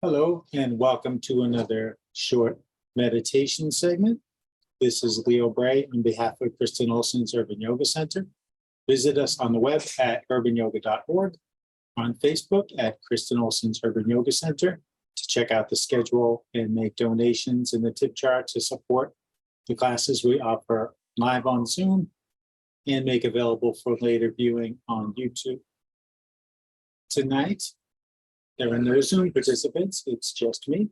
Hello, and welcome to another short meditation segment. This is Leo Bray on behalf of Kristen Olson's Urban Yoga Center. Visit us on the web at urbanyoga.org, on Facebook at Kristen Olson's Urban Yoga Center to check out the schedule and make donations in the tip jar to support the classes we offer live on Zoom and make available for later viewing on YouTube. Tonight, there are no Zoom participants, it's just me.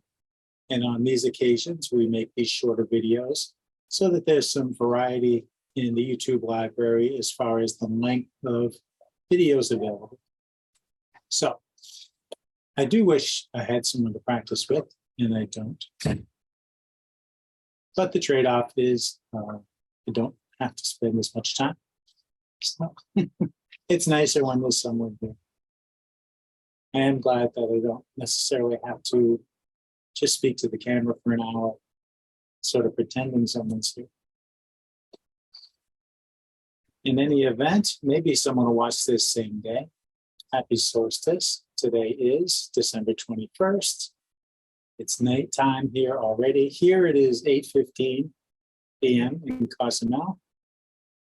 And on these occasions, we make these shorter videos so that there's some variety in the YouTube library as far as the length of videos available. So I do wish I had someone to practice with, and I don't. But the trade-off is I don't have to spend as much time. So it's nicer when there's someone here. I am glad that I don't necessarily have to just speak to the camera for an hour, sort of pretending someone's here. In any event, maybe someone will watch this same day. Happy solstice. Today is December 21st. It's nighttime here already. Here it is 8:15 p.m. in Cozumel.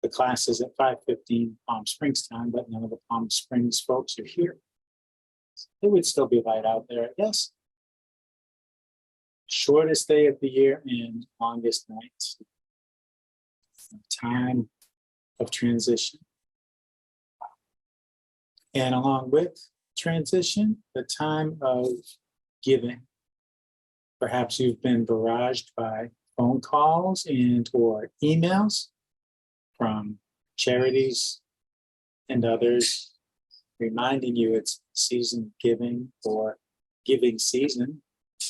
The class is at 5:15 Palm Springs time, but none of the Palm Springs folks are here. It would still be light out there, I guess. Shortest day of the year and longest night. Time of transition. And along with transition, the time of giving. Perhaps you've been barraged by phone calls and or emails from charities and others reminding you it's season giving or giving season,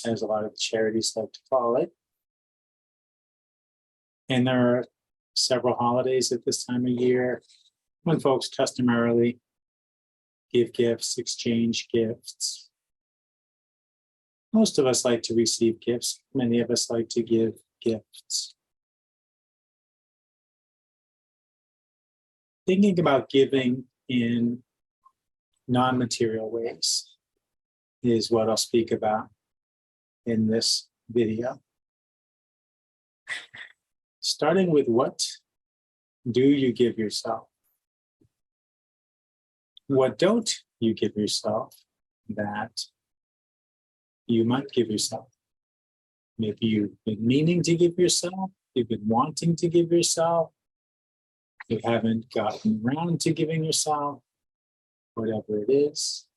as a lot of charities like to call it. And there are several holidays at this time of year when folks customarily give gifts, exchange gifts. Most of us like to receive gifts. Many of us like to give gifts. Thinking about giving in non-material ways is what I'll speak about in this video. Starting with, what do you give yourself? What don't you give yourself that you might give yourself? Maybe you've been meaning to give yourself, you've been wanting to give yourself, you haven't gotten around to giving yourself, whatever it is.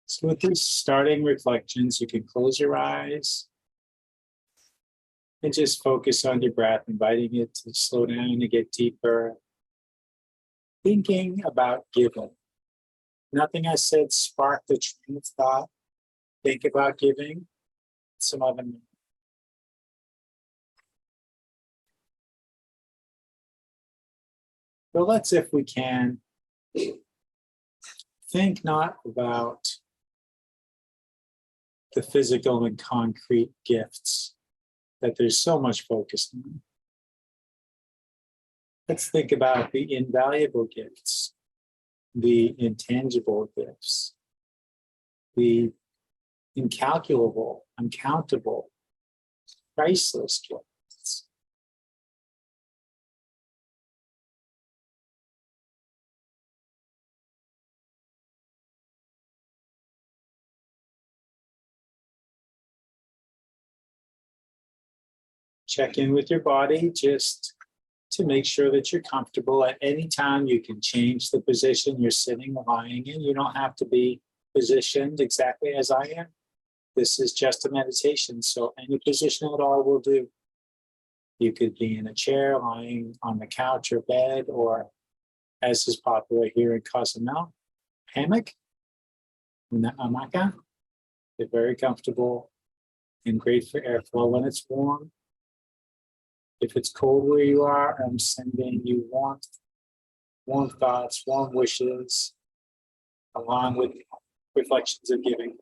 So with these starting reflections, you can close your eyes and just focus on your breath, inviting it to slow down and get deeper. Thinking about giving. Nothing I said sparked the train of thought. Think about giving. Some other. But let's, if we can, think not about the physical and concrete gifts that there's so much focus on. Let's think about the invaluable gifts, the intangible gifts, the incalculable, uncountable, priceless gifts. Check in with your body just to make sure that you're comfortable. At any time, you can change the position you're sitting or lying in. You don't have to be positioned exactly as I am. This is just a meditation, so any position at all will do. You could be in a chair, lying on the couch or bed, or, as is popular here in Cozumel, hammock, hamaca. They're very comfortable and great for airflow when it's warm. If it's cold where you are, I'm sending you warmth, warm thoughts, warm wishes, along with reflections of giving.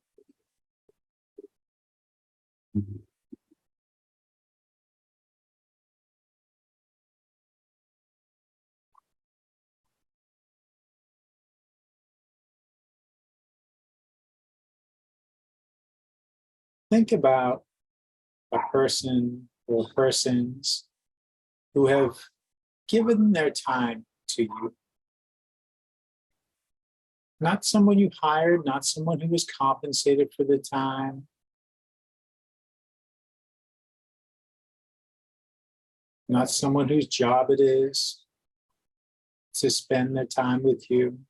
think about a person or persons who have given their time to you. Not someone you hired, not someone who was compensated for the time. Not someone whose job it is to spend their time with you.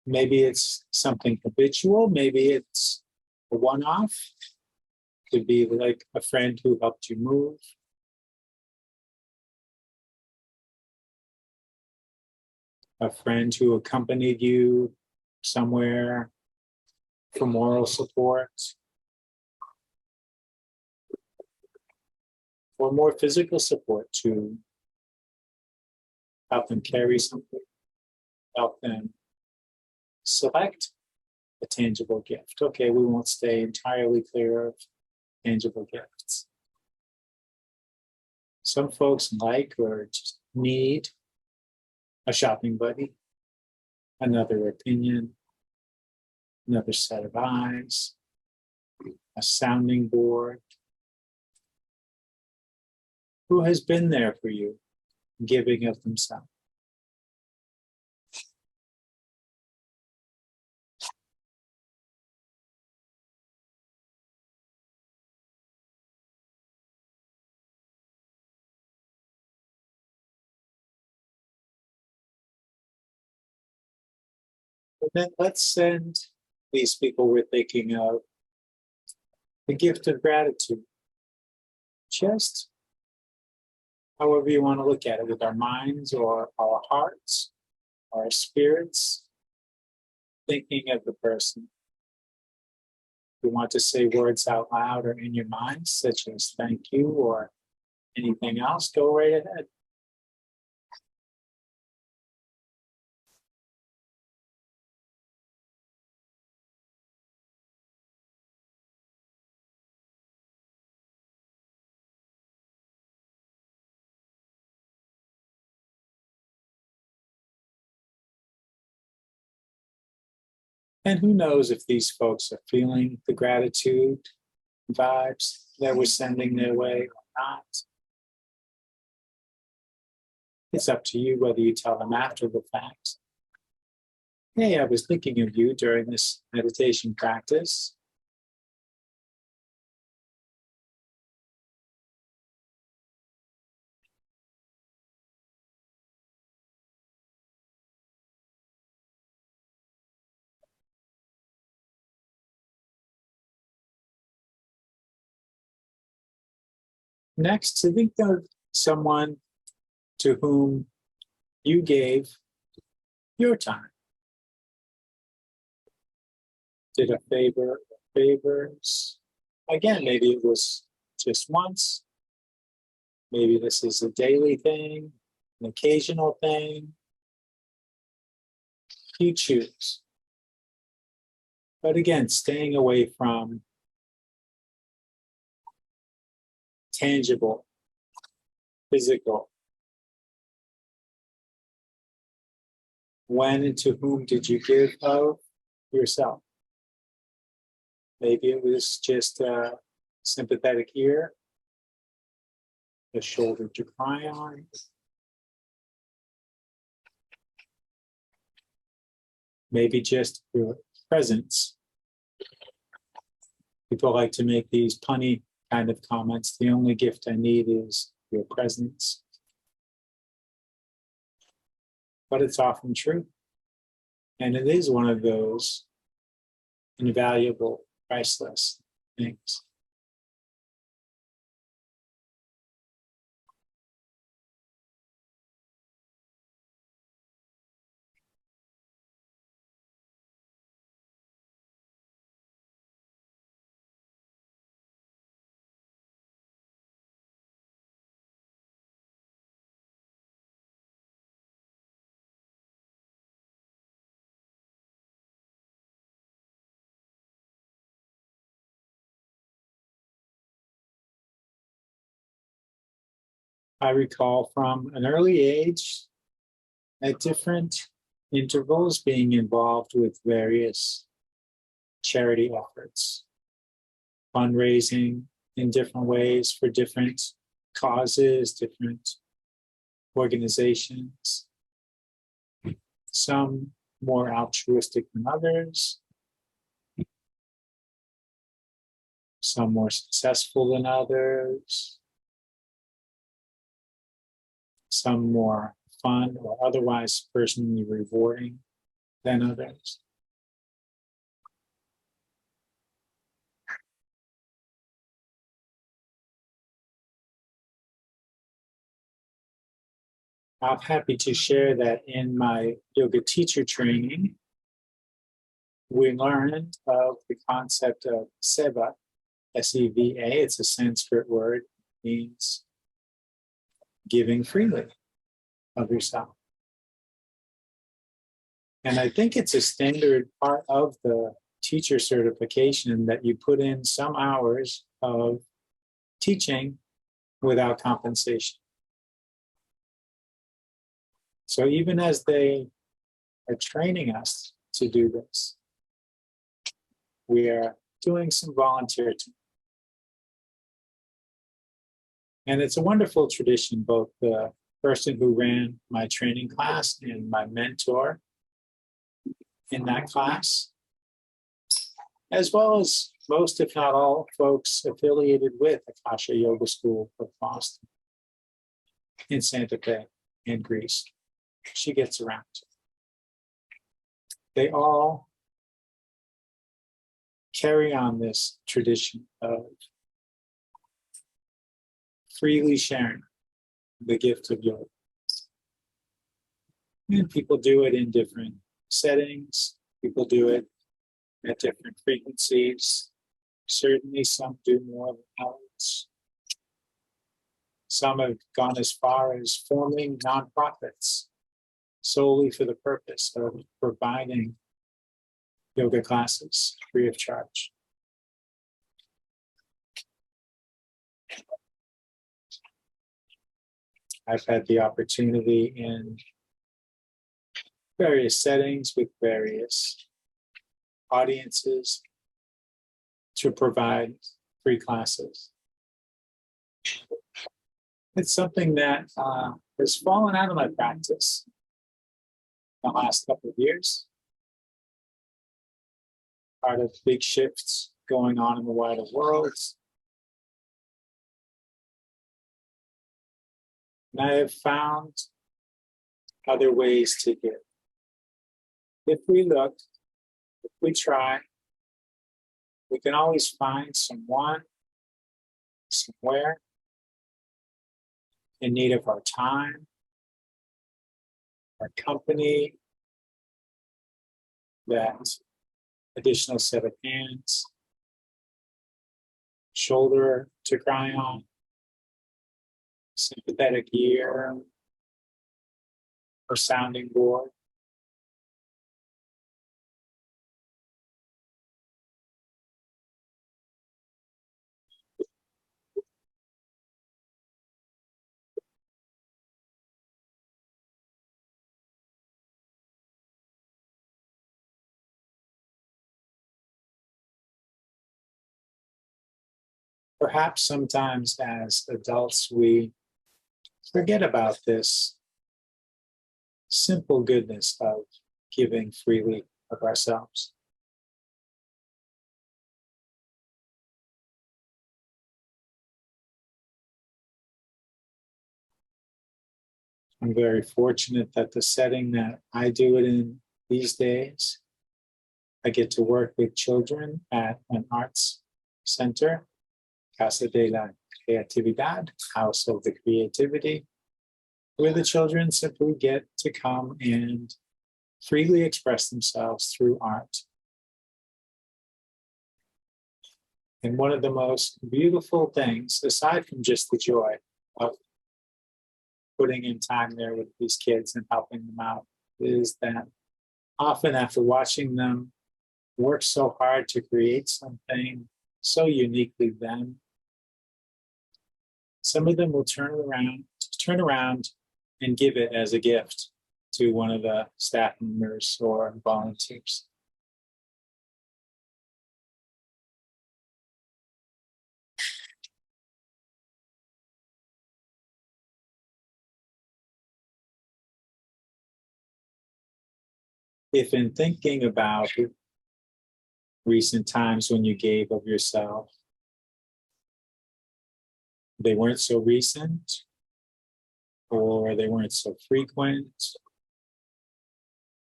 Maybe it's something habitual, maybe it's a one-off. Could be like a friend who helped you move. A friend who accompanied you somewhere for moral support. Or more physical support to help them carry something, help them select a tangible gift. Okay, we won't stay entirely clear of tangible gifts. Some folks like or just need a shopping buddy, another opinion, another set of eyes, a sounding board. Who has been there for you, giving of themselves? And then let's send these people we're thinking of the gift of gratitude. Just however you want to look at it, with our minds or our hearts, our spirits, thinking of the person. If you want to say words out loud or in your mind, such as thank you or anything else, go right ahead. And who knows if these folks are feeling the gratitude vibes that we're sending their way or not. It's up to you whether you tell them after the fact. Hey, I was thinking of you during this meditation practice. Next, to think of someone to whom you gave your time. Did a favor or favors. Again, maybe it was just once. Maybe this is a daily thing, an occasional thing. You choose. But again, staying away from tangible, physical. When and to whom did you give of yourself? Maybe it was just a sympathetic ear, a shoulder to cry on. Maybe just your presence. People like to make these punny kind of comments. The only gift I need is your presence. But it's often true. And it is one of those invaluable, priceless things. I recall from an early age at different intervals being involved with various charity efforts, fundraising in different ways for different causes, different organizations, some more altruistic than others, some more successful than others, some more fun or otherwise personally rewarding than others. I'm happy to share that in my yoga teacher training, we learned of the concept of seva, S-E-V-A. It's a Sanskrit word, means giving freely of yourself. And I think it's a standard part of the teacher certification that you put in some hours of teaching without compensation. So even as they are training us to do this, we are doing some volunteer time. And it's a wonderful tradition, both the person who ran my training class and my mentor in that class, as well as most, if not all, folks affiliated with Akasha Yoga School of Boston in Santa Fe in Greece. She gets around. They all carry on this tradition of freely sharing the gift of yoga. And people do it in different settings. People do it at different frequencies. Certainly some do more than others. Some have gone as far as forming nonprofits solely for the purpose of providing yoga classes free of charge. I've had the opportunity in various settings with various audiences to provide free classes. It's something that has fallen out of my practice the last couple of years. Part of big shifts going on in the wider world. And I have found other ways to give. If we look, if we try, we can always find someone, somewhere, in need of our time, our company, that additional set of hands, shoulder to cry on, sympathetic ear, or sounding board. Perhaps sometimes as adults, we forget about this simple goodness of giving freely of ourselves. I'm very fortunate that the setting that I do it in these days, I get to work with children at an arts center, Casa de la Creatividad, House of the Creativity, where the children simply get to come and freely express themselves through art. And one of the most beautiful things, aside from just the joy of putting in time there with these kids and helping them out, is that often after watching them work so hard to create something so uniquely them, some of them will turn around and give it as a gift to one of the staff members or volunteers. If in thinking about recent times when you gave of yourself, they weren't so recent, or they weren't so frequent,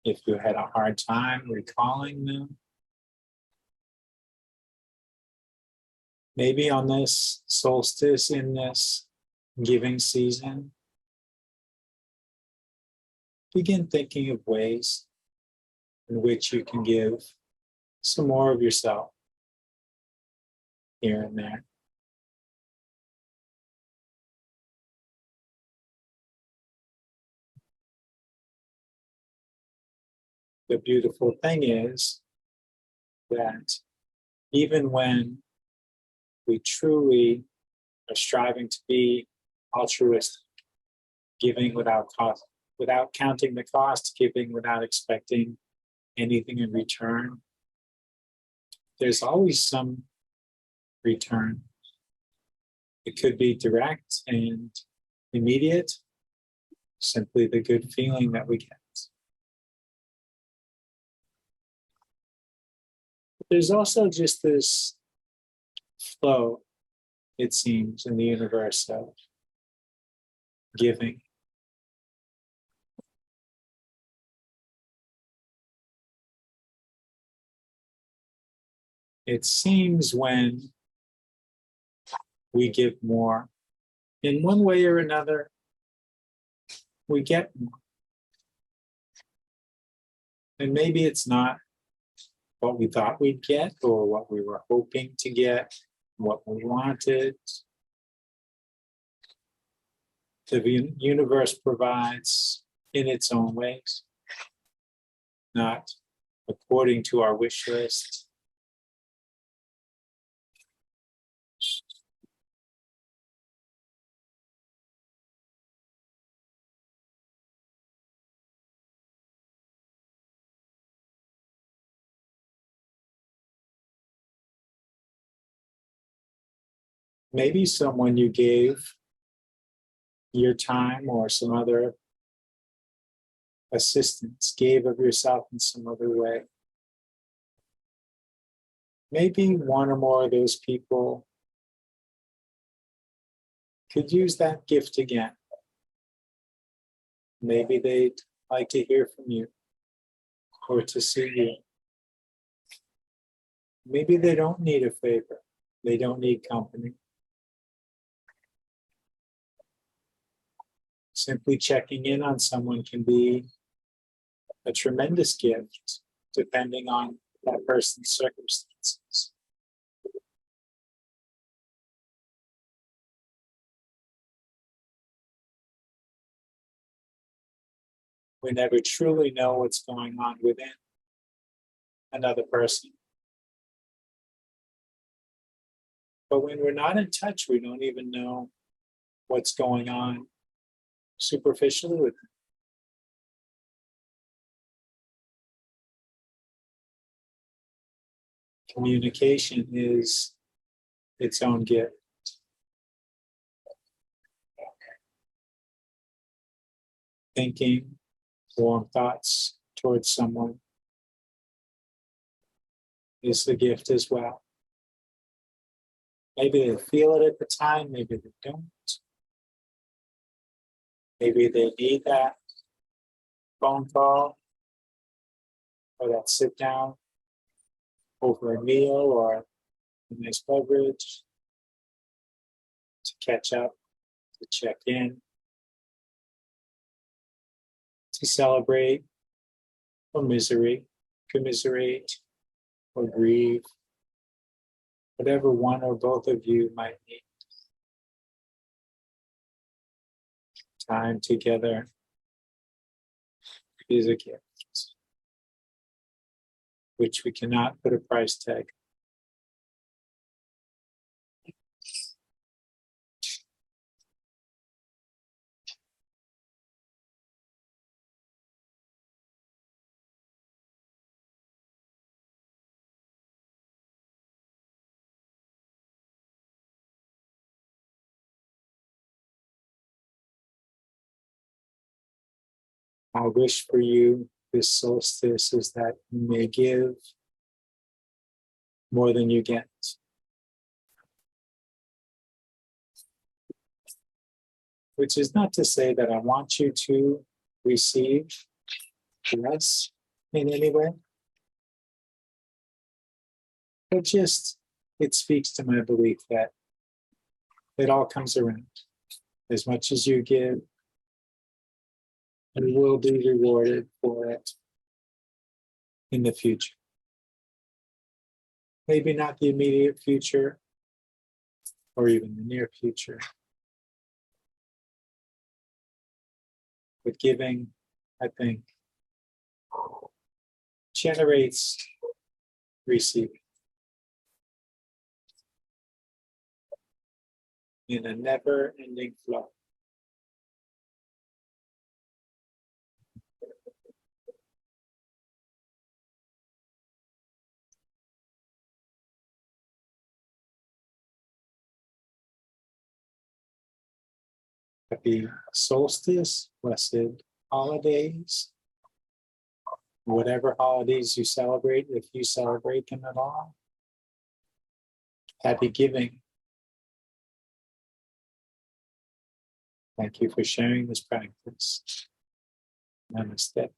if you had a hard time recalling them, maybe on this solstice, in this giving season, begin thinking of ways in which you can give some more of yourself here and there. The beautiful thing is that even when we truly are striving to be altruistic, giving without cost, without counting the cost, giving without expecting anything in return, there's always some return. It could be direct and immediate, simply the good feeling that we get. There's also just this flow, it seems, in the universe of giving. It seems when we give more, in one way or another, we get more. And maybe it's not what we thought we'd get or what we were hoping to get, what we wanted. The universe provides in its own ways, not according to our wish list. Maybe someone you gave your time or some other assistance, gave of yourself in some other way. Maybe one or more of those people could use that gift again. Maybe they'd like to hear from you or to see you. Maybe they don't need a favor. They don't need company. Simply checking in on someone can be a tremendous gift, depending on that person's circumstances. We never truly know what's going on within another person. But when we're not in touch, we don't even know what's going on superficially with them. Communication is its own gift. Thinking warm thoughts towards someone is the gift as well. Maybe they feel it at the time, maybe they don't. Maybe they need that phone call or that sit down over a meal or a nice beverage to catch up, to check in, to celebrate or commiserate or grieve, whatever one or both of you might need. Time together is a gift, which we cannot put a price tag. I wish for you this solstice is that you may give more than you get. Which is not to say that I want you to receive less in any way, but just it speaks to my belief that it all comes around. As much as you give, you will be rewarded for it in the future. Maybe not the immediate future or even the near future. But giving, I think, generates receiving in a never-ending flow. Happy solstice, blessed holidays, whatever holidays you celebrate, if you celebrate them at all. Happy giving. Thank you for sharing this practice. Namaste.